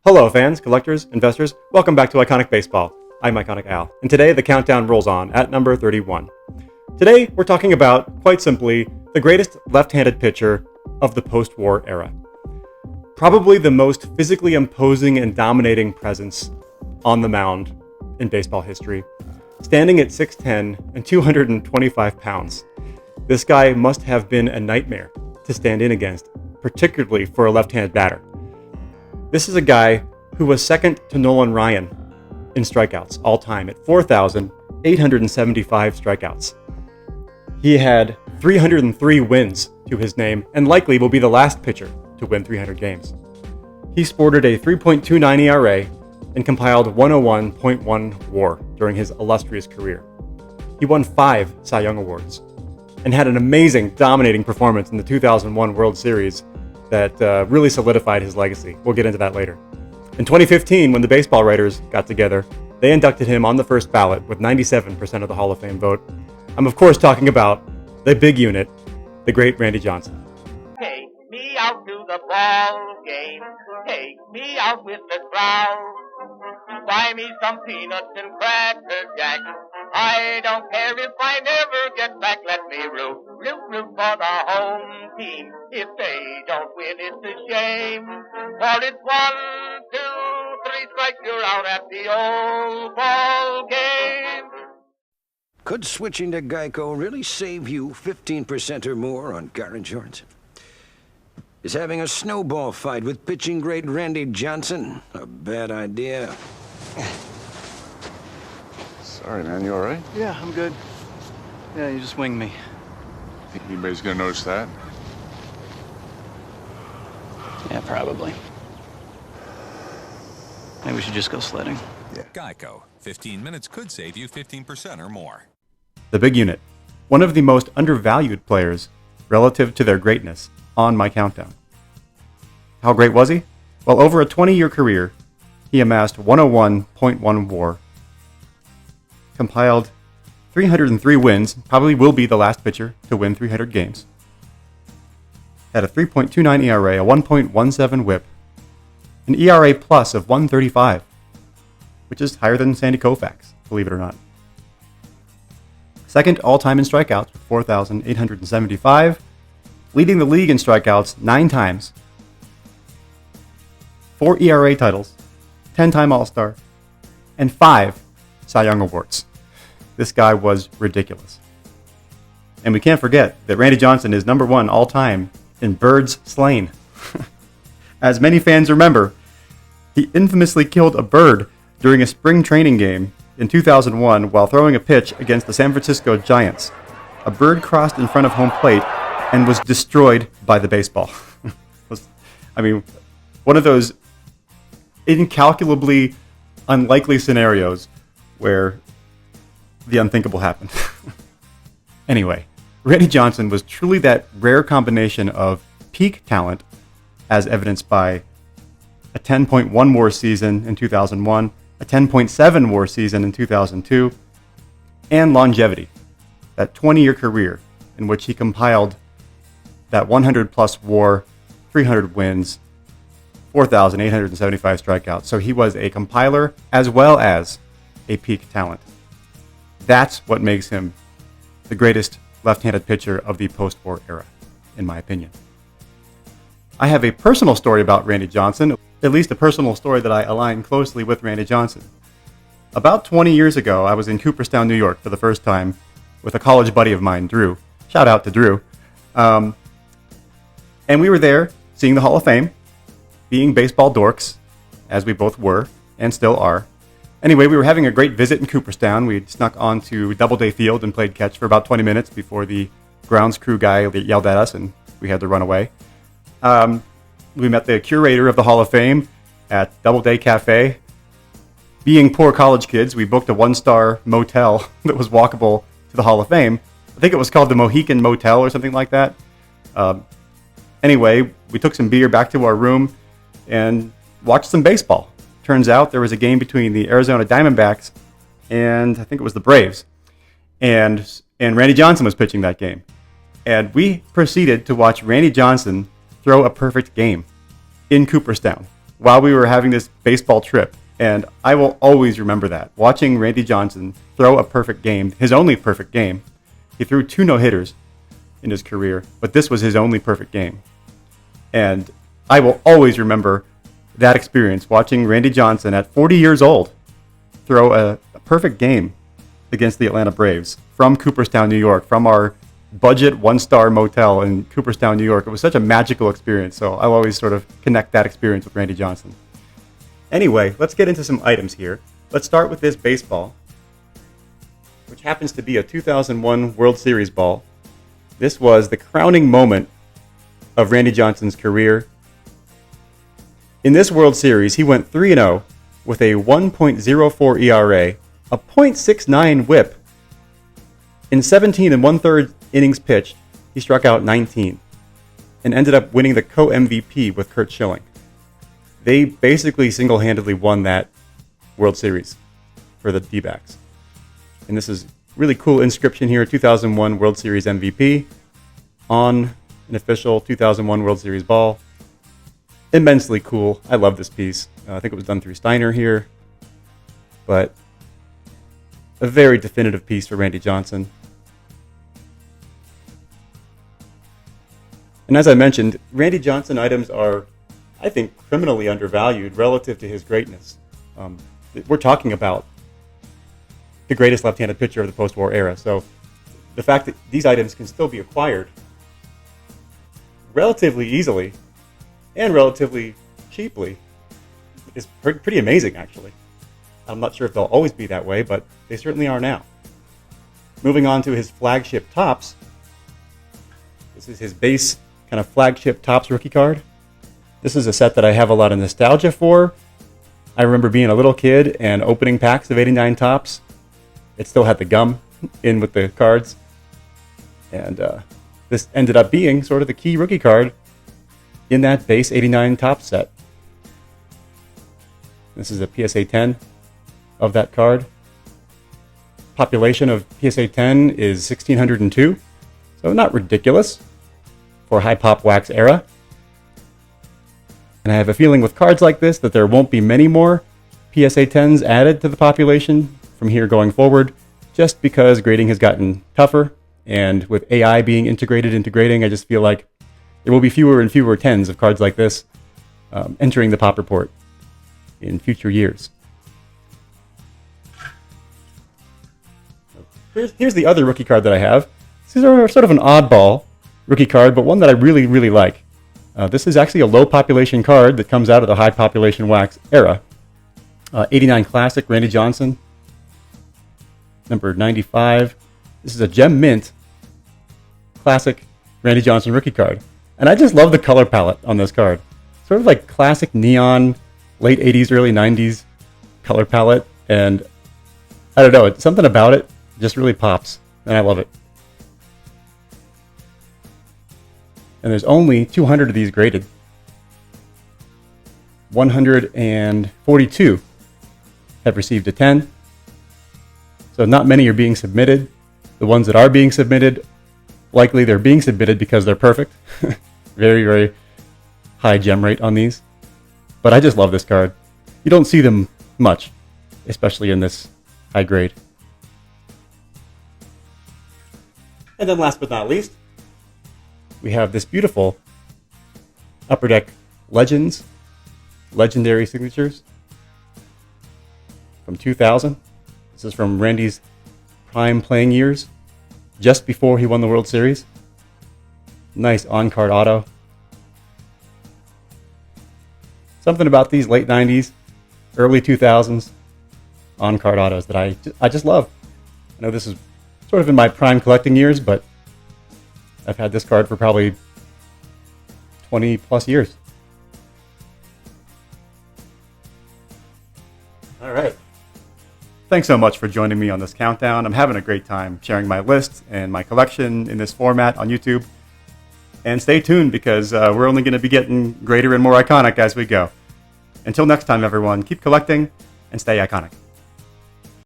Hello fans, collectors, investors, welcome back to Iconic Baseball. I'm Iconic Al, and today the countdown rolls on at number 31. Today we're talking about, quite simply, the greatest left-handed pitcher of the post-war era. Probably the most physically imposing and dominating presence on the mound in baseball history. Standing at 6'10 and 225 pounds, this guy must have been a nightmare to stand in against, particularly for a left-handed batter. This is a guy who was second to Nolan Ryan in strikeouts all time at 4,875 strikeouts. He had 303 wins to his name and likely will be the last pitcher to win 300 games. He sported a 3.29 ERA and compiled 101.1 WAR during his illustrious career. He won 5 Cy Young Awards and had an amazing, dominating performance in the 2001 World Series that really solidified his legacy. We'll get into that later. In 2015, when the baseball writers got together, they inducted him on the first ballot with 97% of the Hall of Fame vote. I'm of course talking about the big unit, the great Randy Johnson. Take me out to the ball game. Take me out with the crowd. Buy me some peanuts and cracker jack. I don't care if I never get back. Let me root for the home team. If they don't win, it's a shame. For it's 1, 2, 3 strikes, you're out at the old ball game. Could switching to Geico really save you 15% or more on car insurance? Is having a snowball fight with pitching great Randy Johnson a bad idea? Sorry, man. You all right? Yeah, I'm good. Yeah, you just winged me. Think anybody's gonna notice that? Yeah, probably. Maybe we should just go sledding. Geico. 15 minutes could save you 15% or more. The big unit, one of the most undervalued players relative to their greatness on my countdown. How great was he? Well, over a 20-year career, he amassed 101.1 WAR, compiled 303 wins, probably will be the last pitcher to win 300 games, had a 3.29 ERA, a 1.17 WHIP, an ERA plus of 135, which is higher than Sandy Koufax, believe it or not. Second all-time in strikeouts with 4,875, leading the league in strikeouts 9 times, 4 ERA titles, 10-time All-Star, and 5 Cy Young Awards. This guy was ridiculous. And we can't forget that Randy Johnson is number 1 all-time in birds slain. As many fans remember, he infamously killed a bird during a spring training game in 2001 while throwing a pitch against the San Francisco Giants. A bird crossed in front of home plate and was destroyed by the baseball. One of those incalculably unlikely scenarios where the unthinkable happened. Anyway, Randy Johnson was truly that rare combination of peak talent, as evidenced by a 10.1 WAR season in 2001, a 10.7 WAR season in 2002, and longevity, that 20-year career in which he compiled that 100-plus WAR, 300 wins, 4,875 strikeouts. So he was a compiler as well as a peak talent. That's what makes him the greatest left-handed pitcher of the post-war era, in my opinion. I have a personal story about Randy Johnson, at least a personal story that I align closely with Randy Johnson. About 20 years ago, I was in Cooperstown, New York for the first time with a college buddy of mine, Drew. Shout out to Drew. And we were there seeing the Hall of Fame, being baseball dorks, as we both were and still are. Anyway, we were having a great visit in Cooperstown. We snuck onto Doubleday Field and played catch for about 20 minutes before the grounds crew guy yelled at us and we had to run away. We met the curator of the Hall of Fame at Doubleday Cafe. Being poor college kids, we booked a 1-star motel that was walkable to the Hall of Fame. I think it was called the Mohican Motel or something like that. Anyway, we took some beer back to our room and watched some baseball. Turns out there was a game between the Arizona Diamondbacks and I think it was the Braves. And Randy Johnson was pitching that game. And we proceeded to watch Randy Johnson throw a perfect game in Cooperstown. while we were having this baseball trip. And I will always remember that. Watching Randy Johnson throw a perfect game, his only perfect game. He threw 2 no-hitters in his career, but this was his only perfect game. And I will always remember that experience, watching Randy Johnson at 40 years old throw a perfect game against the Atlanta Braves from Cooperstown, New York, from our budget 1-star motel in Cooperstown, New York. It was such a magical experience, so I'll always sort of connect that experience with Randy Johnson. Anyway, let's get into some items here. Let's start with this baseball, which happens to be a 2001 World Series ball. This was the crowning moment of Randy Johnson's career. In this World Series, he went 3-0 with a 1.04 ERA, a .69 whip. In 17 1/3 innings pitched, he struck out 19 and ended up winning the co-MVP with Curt Schilling. They basically single-handedly won that World Series for the D-backs. And this is really cool inscription here, 2001 World Series MVP on an official 2001 World Series ball. Immensely cool. I love this piece. I think it was done through Steiner here. But a very definitive piece for Randy Johnson. And as I mentioned, Randy Johnson items are, I think, criminally undervalued relative to his greatness. We're talking about the greatest left-handed pitcher of the post-war era. So the fact that these items can still be acquired relatively easily and relatively cheaply is pretty amazing, actually. I'm not sure if they'll always be that way, but they certainly are now. Moving on to his flagship tops. This is his base kind of flagship tops rookie card. This is a set that I have a lot of nostalgia for. I remember being a little kid and opening packs of 89 tops. It still had the gum in with the cards. And this ended up being sort of the key rookie card in that base 89 top set. This is a PSA 10 of that card. Population of PSA 10 is 1,602. So not ridiculous for high pop wax era. And I have a feeling with cards like this that there won't be many more PSA 10s added to the population from here going forward, just because grading has gotten tougher. And with AI being integrated into grading, I just feel like there will be fewer and fewer 10s of cards like this entering the pop report in future years. Here's the other rookie card that I have. This is sort of an oddball rookie card, but one that I really, really like. This is actually a low population card that comes out of the high population wax era. 89 Classic, Randy Johnson. Number 95. This is a gem mint classic Randy Johnson rookie card. And I just love the color palette on this card. Sort of like classic neon, late 80s, early 90s color palette. And I don't know, something about it just really pops. And I love it. And there's only 200 of these graded. 142 have received a 10. So not many are being submitted. The ones that are being submitted, likely they're being submitted because they're perfect. Very, very high gem rate on these. But I just love this card. You don't see them much, especially in this high grade. And then last but not least, we have this beautiful Upper Deck Legends, Legendary Signatures from 2000. This is from Randy's prime playing years, just before he won the World Series. Nice on-card auto. Something about these late 90s, early 2000s on-card autos that I just love. I know this is sort of in my prime collecting years, but I've had this card for probably 20 plus years. All right. Thanks so much for joining me on this countdown. I'm having a great time sharing my list and my collection in this format on YouTube. And stay tuned because we're only going to be getting greater and more iconic as we go. Until next time, everyone, keep collecting and stay iconic.